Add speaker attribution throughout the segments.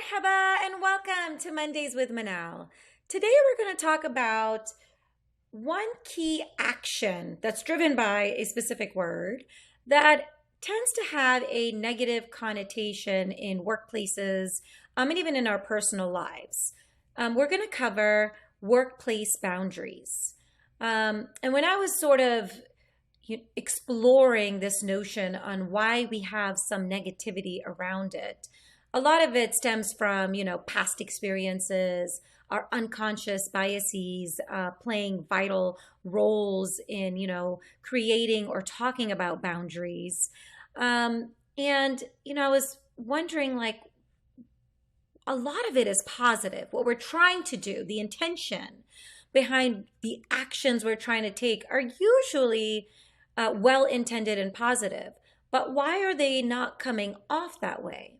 Speaker 1: Marhaba and welcome to Mondays with Manal. Today we're going to talk about one key action that's driven by a specific word that tends to have a negative connotation in workplaces and even in our personal lives. We're going to cover workplace boundaries. And when I was sort of exploring this notion on why we have some negativity around it, a lot of it stems from, past experiences, our unconscious biases playing vital roles in, creating or talking about boundaries. I was wondering, like, a lot of it is positive. What we're trying to do, the intention behind the actions we're trying to take are usually well-intended and positive. But why are they not coming off that way?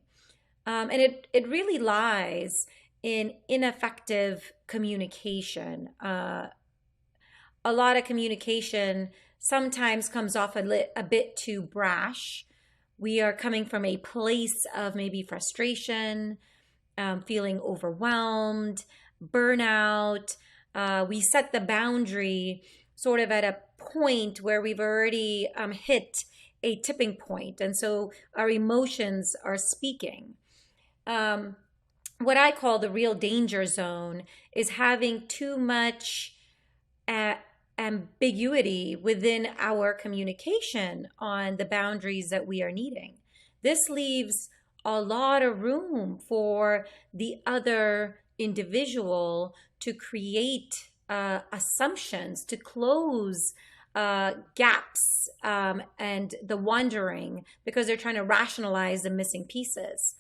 Speaker 1: And it really lies in ineffective communication. A lot of communication sometimes comes off a bit too brash. We are coming from a place of maybe frustration, feeling overwhelmed, burnout. We set the boundary sort of at a point where we've already hit a tipping point, and so our emotions are speaking. What I call the real danger zone is having too much ambiguity within our communication on the boundaries that we are needing. This leaves a lot of room for the other individual to create assumptions, to close gaps and the wondering because they're trying to rationalize the missing pieces.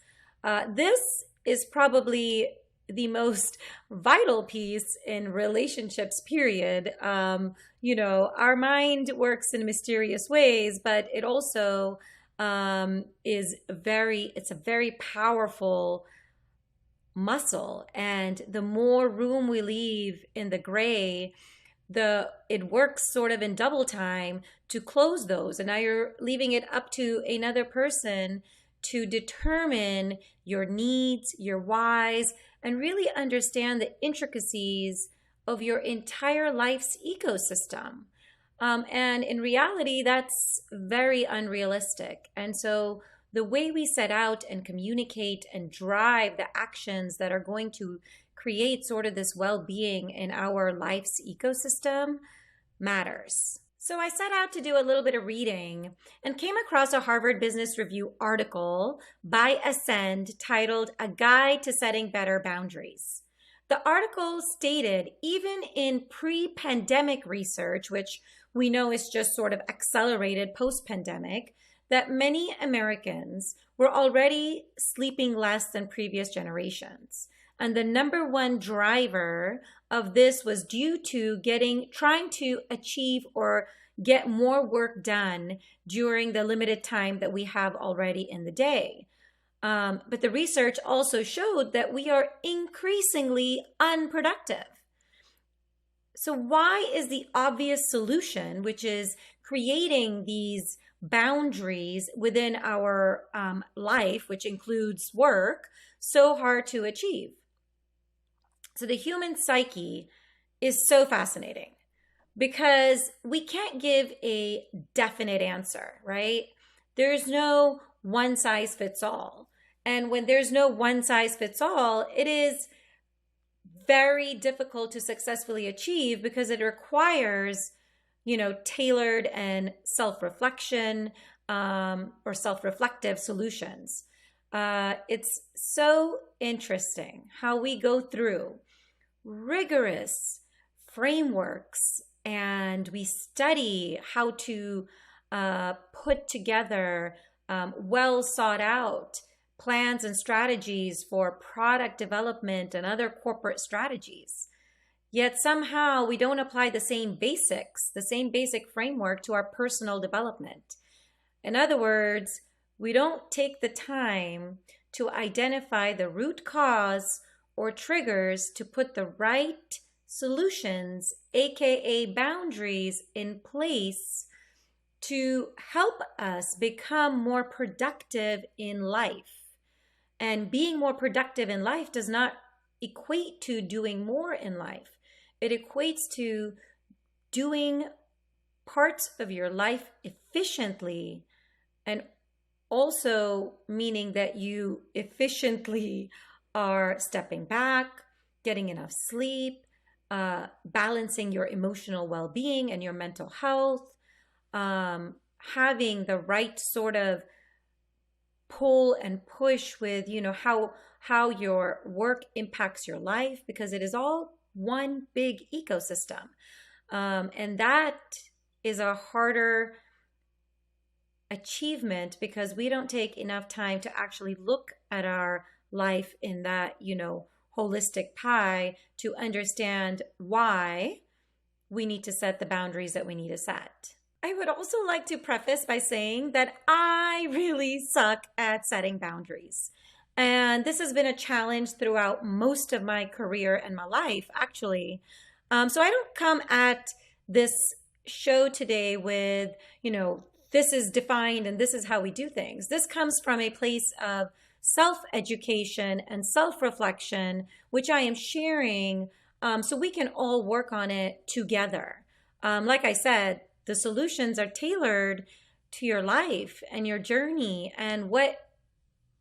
Speaker 1: This is probably the most vital piece in relationships, period. Our mind works in mysterious ways, but it also it's a very powerful muscle. And the more room we leave in the gray, it works sort of in double time to close those. And now you're leaving it up to another person to determine your needs, your whys, and really understand the intricacies of your entire life's ecosystem. And in reality, that's very unrealistic. And so the way we set out and communicate and drive the actions that are going to create sort of this well-being in our life's ecosystem matters. So I set out to do a little bit of reading and came across a Harvard Business Review article by Ascend titled "A Guide to Setting Better Boundaries." The article stated even in pre-pandemic research, which we know is just sort of accelerated post-pandemic, that many Americans were already sleeping less than previous generations. And the number one driver of this was due to trying to achieve or get more work done during the limited time that we have already in the day. But the research also showed that we are increasingly unproductive. So why is the obvious solution, which is creating these boundaries within our life, which includes work, so hard to achieve? So the human psyche is so fascinating because we can't give a definite answer, right? There's no one size fits all. And when there's no one size fits all, it is very difficult to successfully achieve because it requires, tailored and self-reflection or self-reflective solutions. It's so interesting how we go through rigorous frameworks and we study how to put together well sought out plans and strategies for product development and other corporate strategies. Yet somehow we don't apply the same basic framework to our personal development. In other words, we don't take the time to identify the root cause or triggers to put the right solutions, aka boundaries, in place to help us become more productive in life. And being more productive in life does not equate to doing more in life. It equates to doing parts of your life efficiently, and also meaning that you efficiently are stepping back, getting enough sleep, balancing your emotional well-being and your mental health, having the right sort of pull and push with, how your work impacts your life, because it is all one big ecosystem. And that is a harder achievement because we don't take enough time to actually look at our life in that, holistic pie to understand why we need to set the boundaries that we need to set. I would also like to preface by saying that I really suck at setting boundaries. And this has been a challenge throughout most of my career and my life, actually. So I don't come at this show today with, this is defined and this is how we do things. This comes from a place of self-education and self-reflection, which I am sharing so we can all work on it together. Like I said, the solutions are tailored to your life and your journey and what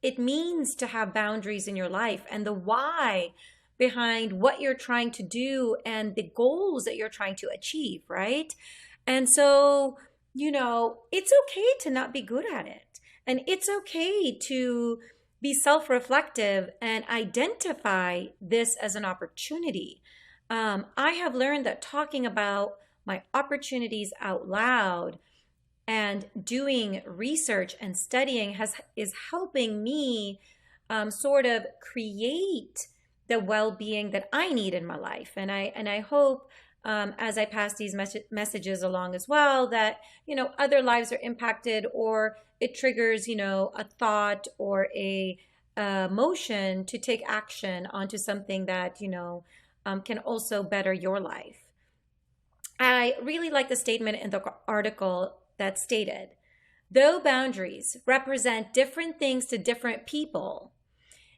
Speaker 1: it means to have boundaries in your life and the why behind what you're trying to do and the goals that you're trying to achieve, right? And so, it's okay to not be good at it. And it's okay to be self-reflective and identify this as an opportunity. I have learned that talking about my opportunities out loud and doing research and studying is helping me sort of create the well-being that I need in my life. And I hope as I pass these messages along as well that, other lives are impacted, or it triggers, a thought or a motion to take action onto something that, can also better your life. I really like the statement in the article that stated, though boundaries represent different things to different people,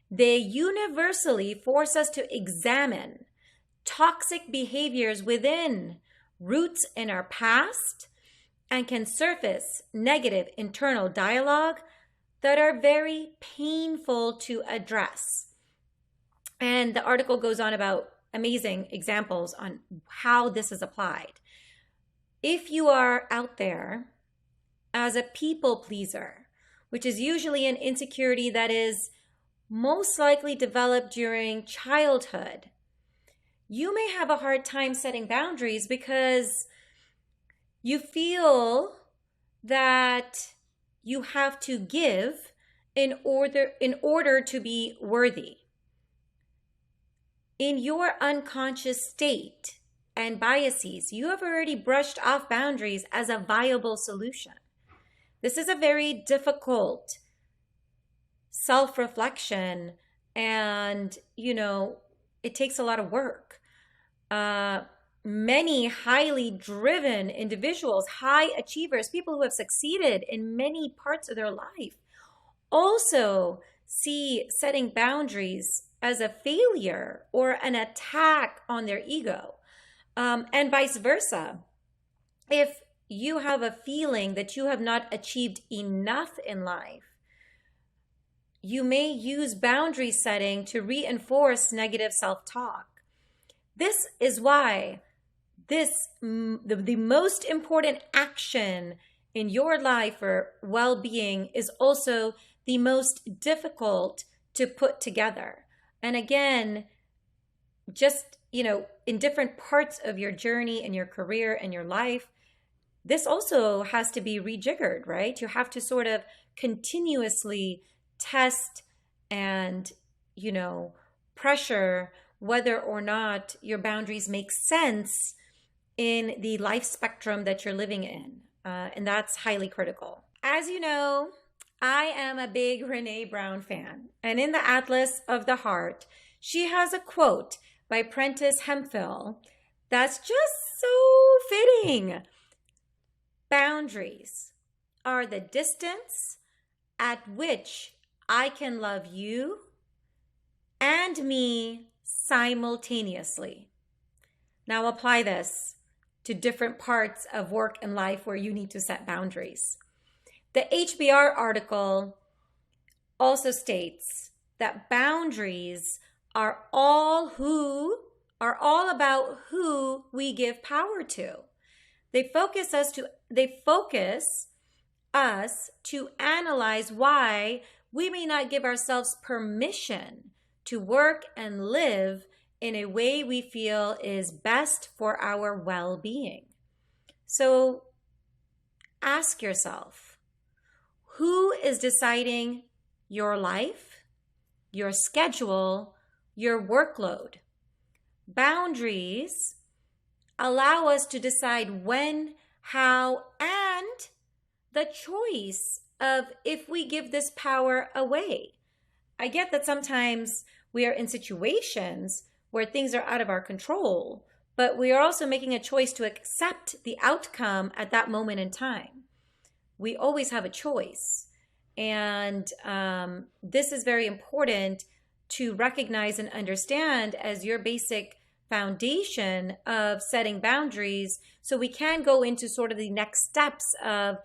Speaker 1: they universally force us to examine toxic behaviors within, roots in our past, and can surface negative internal dialogue that are very painful to address. And the article goes on about amazing examples on how this is applied. If you are out there as a people pleaser, which is usually an insecurity that is most likely developed during childhood, you may have a hard time setting boundaries because you feel that you have to give in order to be worthy. In your unconscious state and biases, you have already brushed off boundaries as a viable solution. This is a very difficult self-reflection, and, it takes a lot of work. Many highly driven individuals, high achievers, people who have succeeded in many parts of their life, also see setting boundaries as a failure or an attack on their ego, and vice versa. If you have a feeling that you have not achieved enough in life, you may use boundary setting to reinforce negative self-talk. This is why the most important action in your life for well-being is also the most difficult to put together. And again, just, in different parts of your journey and your career and your life, this also has to be rejiggered, right? You have to sort of continuously test and, pressure whether or not your boundaries make sense in the life spectrum that you're living in. And that's highly critical. As you know, I am a big Brené Brown fan. And in the Atlas of the Heart, she has a quote by Prentice Hemphill that's just so fitting. Boundaries are the distance at which I can love you and me simultaneously. Now apply this to different parts of work and life where you need to set boundaries. The HBR article also states that boundaries are all about who we give power to. They focus us to analyze why we may not give ourselves permission to work and live in a way we feel is best for our well-being. So ask yourself, who is deciding your life, your schedule, your workload? Boundaries allow us to decide when, how, and the choice of if we give this power away. I get that sometimes we are in situations where things are out of our control, but we are also making a choice to accept the outcome at that moment in time. We always have a choice. And this is very important to recognize and understand as your basic foundation of setting boundaries, so we can go into sort of the next steps of,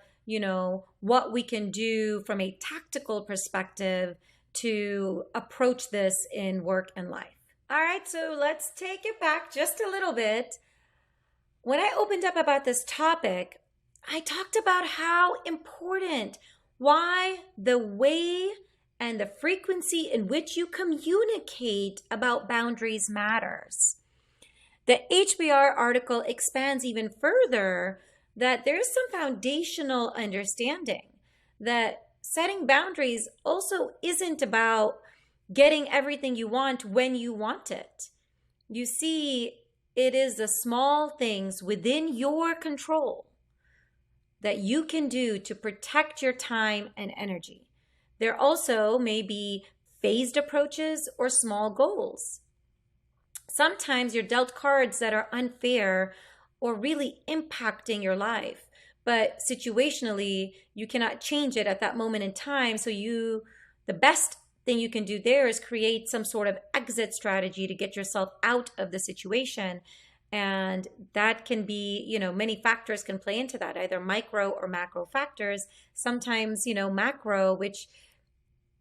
Speaker 1: what we can do from a tactical perspective to approach this in work and life. All right, so let's take it back just a little bit. When I opened up about this topic, I talked about how important, why the way and the frequency in which you communicate about boundaries matters. The HBR article expands even further that there's some foundational understanding that setting boundaries also isn't about getting everything you want when you want it. You see, it is the small things within your control that you can do to protect your time and energy. There also may be phased approaches or small goals. Sometimes you're dealt cards that are unfair or really impacting your life, but situationally, you cannot change it at that moment in time. So the best thing you can do there is create some sort of exit strategy to get yourself out of the situation. And that can be, many factors can play into that, either micro or macro factors. Sometimes, macro, which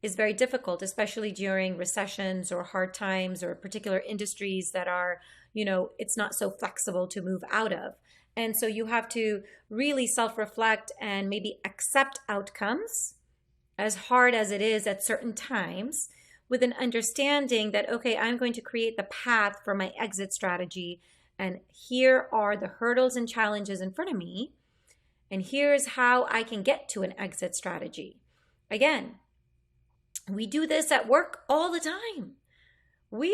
Speaker 1: is very difficult, especially during recessions or hard times or particular industries that are, it's not so flexible to move out of. And so you have to really self-reflect and maybe accept outcomes, as hard as it is at certain times, with an understanding that, okay, I'm going to create the path for my exit strategy. And here are the hurdles and challenges in front of me. And here's how I can get to an exit strategy. Again, we do this at work all the time. We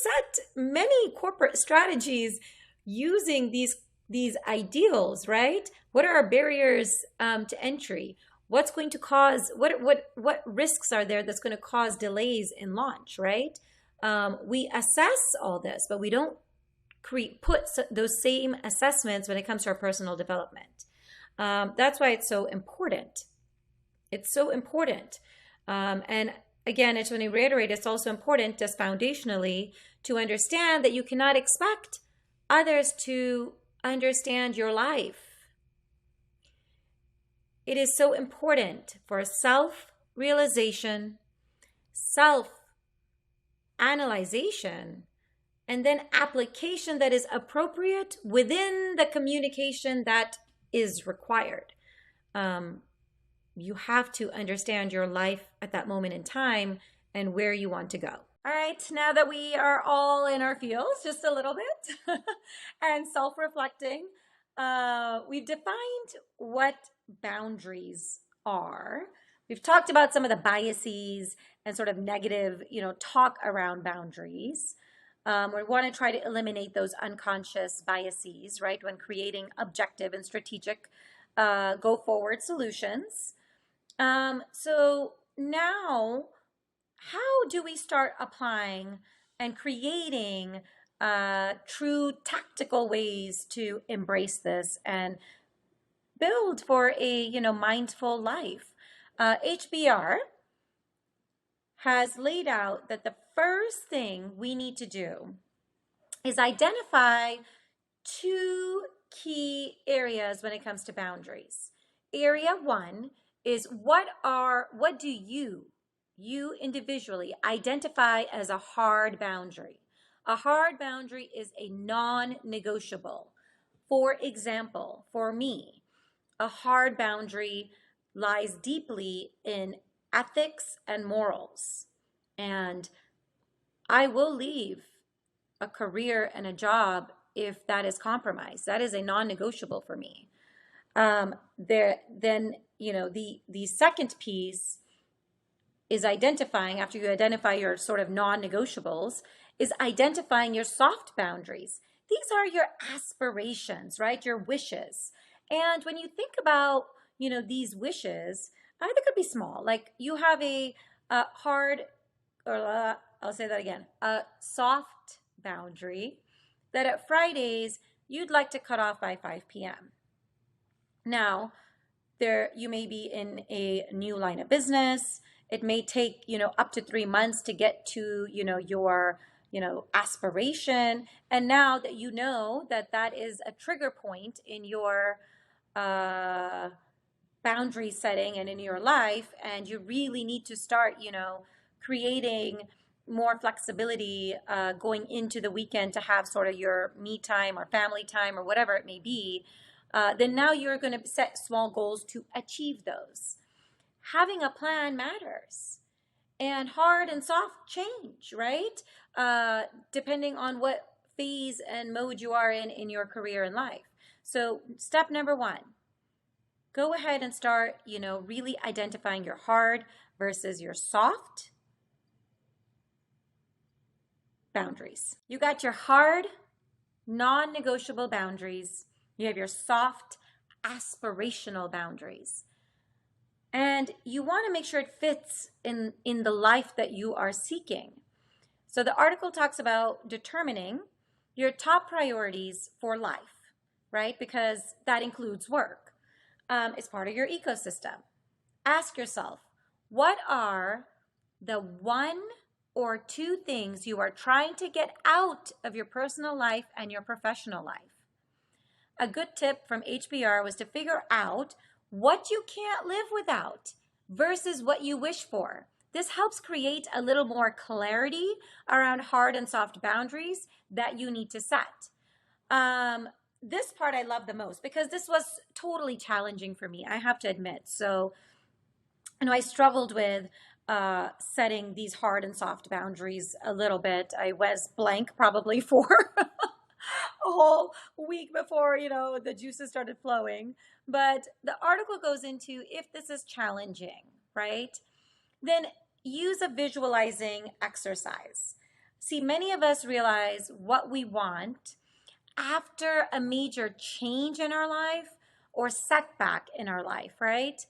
Speaker 1: set many corporate strategies using these ideals, right? What are our barriers to entry? What's going to cause, what risks are there that's going to cause delays in launch, right? We assess all this, but we don't put those same assessments when it comes to our personal development. That's why it's so important. It's so important. And again, I just want to reiterate, it's also important just foundationally to understand that you cannot expect others to understand your life. It is so important for self-realization, self-analyzation, and then application that is appropriate within the communication that is required. You have to understand your life at that moment in time and where you want to go. All right, now that we are all in our fields just a little bit and self-reflecting, we've defined what boundaries are. We've talked about some of the biases and sort of negative, talk around boundaries. We want to try to eliminate those unconscious biases, right, when creating objective and strategic go-forward solutions. So now, how do we start applying and creating true tactical ways to embrace this and build for a mindful life? HBR has laid out that the first thing we need to do is identify two key areas when it comes to boundaries. Area one is what do you individually identify as a hard boundary. A hard boundary is a non-negotiable. For example, for me, a hard boundary lies deeply in ethics and morals. And I will leave a career and a job if that is compromised. That is a non-negotiable for me. Then the second piece is identifying, after you identify your sort of non-negotiables, is identifying your soft boundaries. These are your aspirations, right? Your wishes. And when you think about, these wishes, they could be small. Like you have a hard, or I'll say that again, a soft boundary that at Fridays you'd like to cut off by 5 p.m. Now, you may be in a new line of business. It may take, up to 3 months to get to, your, aspiration. And now that you know that that is a trigger point in your boundary setting and in your life, and you really need to start, creating more flexibility going into the weekend to have sort of your me time or family time or whatever it may be, then now you're going to set small goals to achieve those. Having a plan matters. And hard and soft change, right? Depending on what phase and mode you are in your career and life. So step number one, go ahead and start, really identifying your hard versus your soft boundaries. You got your hard, non-negotiable boundaries. You have your soft, aspirational boundaries. And you want to make sure it fits in the life that you are seeking. So the article talks about determining your top priorities for life, right? Because that includes work. It's part of your ecosystem. Ask yourself, what are the 1 or 2 things you are trying to get out of your personal life and your professional life? A good tip from HBR was to figure out what you can't live without versus what you wish for. This helps create a little more clarity around hard and soft boundaries that you need to set. This part I love the most because this was totally challenging for me, I have to admit. So, I struggled with setting these hard and soft boundaries a little bit. I was blank probably for a whole week before, the juices started flowing. But the article goes into, if this is challenging, right, then use a visualizing exercise. See, many of us realize what we want after a major change in our life or setback in our life, right?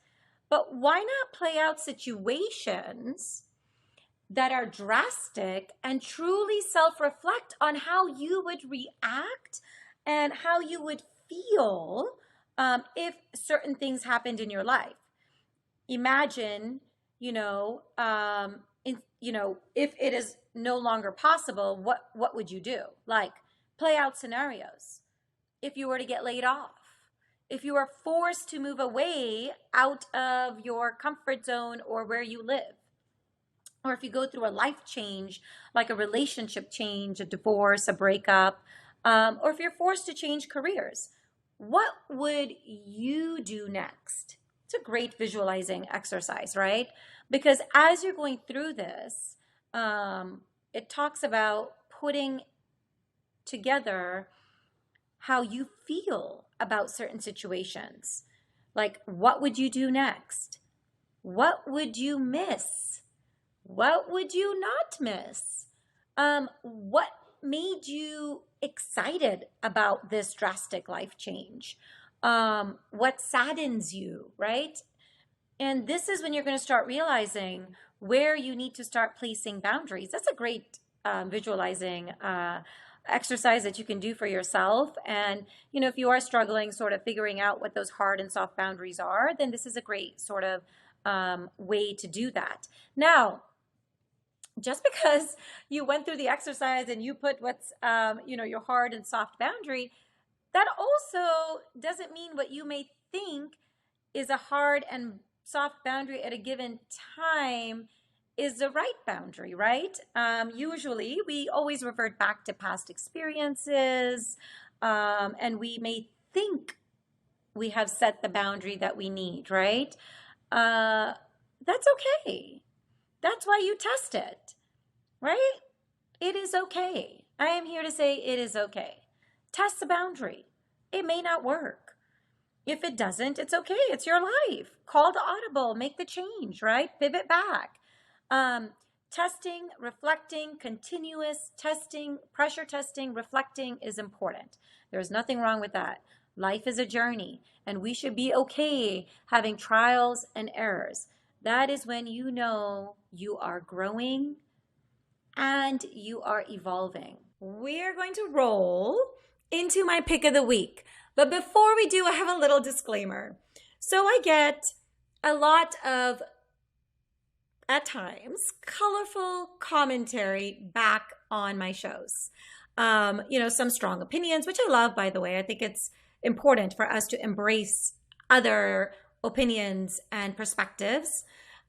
Speaker 1: But why not play out situations that are drastic and truly self-reflect on how you would react and how you would feel if certain things happened in your life? Imagine, if it is no longer possible, what would you do? Like, play out scenarios. If you were to get laid off, if you are forced to move away out of your comfort zone or where you live, or if you go through a life change, like a relationship change, a divorce, a breakup, or if you're forced to change careers, what would you do next? It's a great visualizing exercise, right? Because as you're going through this, it talks about putting together how you feel about certain situations. Like, what would you do next? What would you miss? What would you not miss? What made you excited about this drastic life change? What saddens you, right? And this is when you're going to start realizing where you need to start placing boundaries. That's a great visualizing exercise that you can do for yourself. And, if you are struggling sort of figuring out what those hard and soft boundaries are, then this is a great sort of way to do that. Now, just because you went through the exercise and you put what's, your hard and soft boundary, that also doesn't mean what you may think is a hard and soft boundary at a given time is the right boundary, right? Usually, we always revert back to past experiences, and we may think we have set the boundary that we need, right? That's okay. That's why you test it, right? It is okay. I am here to say it is okay. Test the boundary. It may not work. If it doesn't, it's okay. It's your life. Call the audible, make the change, right? Pivot back. Testing, reflecting, continuous testing, pressure testing, reflecting is important. There's nothing wrong with that. Life is a journey, and we should be okay having trials and errors. That is when you know you are growing and you are evolving. We are going to roll into my pick of the week. But before we do, I have a little disclaimer. So I get a lot of, at times, colorful commentary back on my shows. Some strong opinions, which I love, by the way. I think it's important for us to embrace other opinions and perspectives.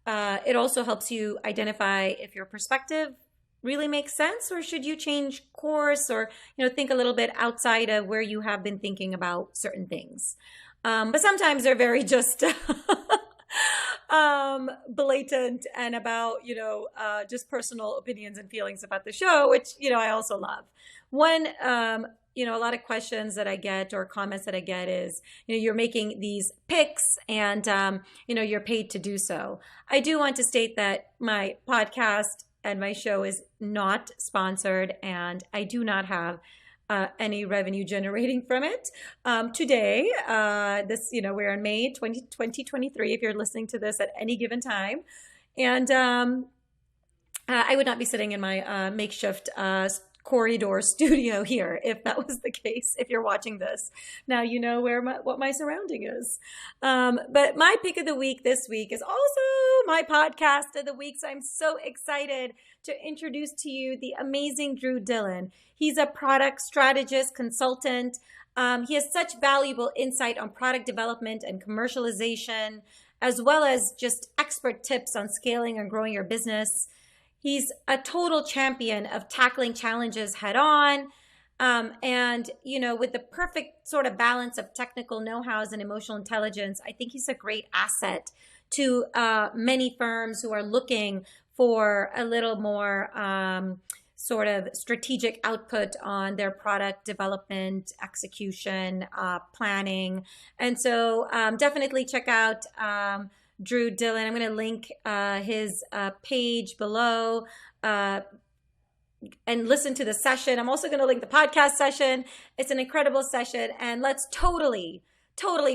Speaker 1: It also helps you identify if your perspective really makes sense, or should you change course, or think a little bit outside of where you have been thinking about certain things. But sometimes they're very just blatant and about just personal opinions and feelings about the show, which I also love. One a lot of questions that I get or comments that I get is, you're making these picks and you're paid to do so. I do want to state that my podcast and my show is not sponsored, and I do not have any revenue generating from it. Today, we're in May 2023, if you're listening to this at any given time. And I would not be sitting in my makeshift corridor studio here if that was the case. If you're watching this now, you know what my surrounding is. But my pick of the week this week is also my podcast of the week. So I'm so excited to introduce to you the amazing Drew Dillon. He's a product strategist, consultant. He has such valuable insight on product development and commercialization, as well as just expert tips on scaling and growing your business. He's a total champion of tackling challenges head on. With the perfect sort of balance of technical know-hows and emotional intelligence, I think he's a great asset to many firms who are looking for a little more sort of strategic output on their product development, execution, planning. And so definitely check out Drew Dillon. I'm going to link his page below and listen to the session. I'm also going to link the podcast session. It's an incredible session, and let's totally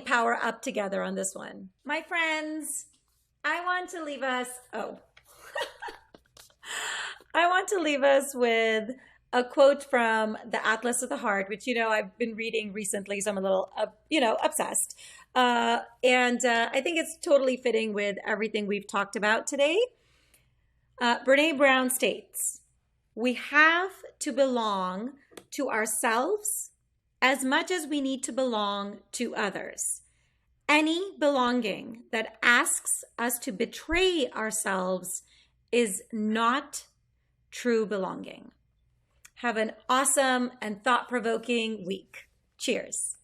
Speaker 1: power up together on this one. My friends, I want to leave us with a quote from the Atlas of the Heart, which, I've been reading recently, so I'm a little, obsessed. I think it's totally fitting with everything we've talked about today. Brene Brown states, we have to belong to ourselves as much as we need to belong to others. Any belonging that asks us to betray ourselves is not true belonging. Have an awesome and thought-provoking week. Cheers.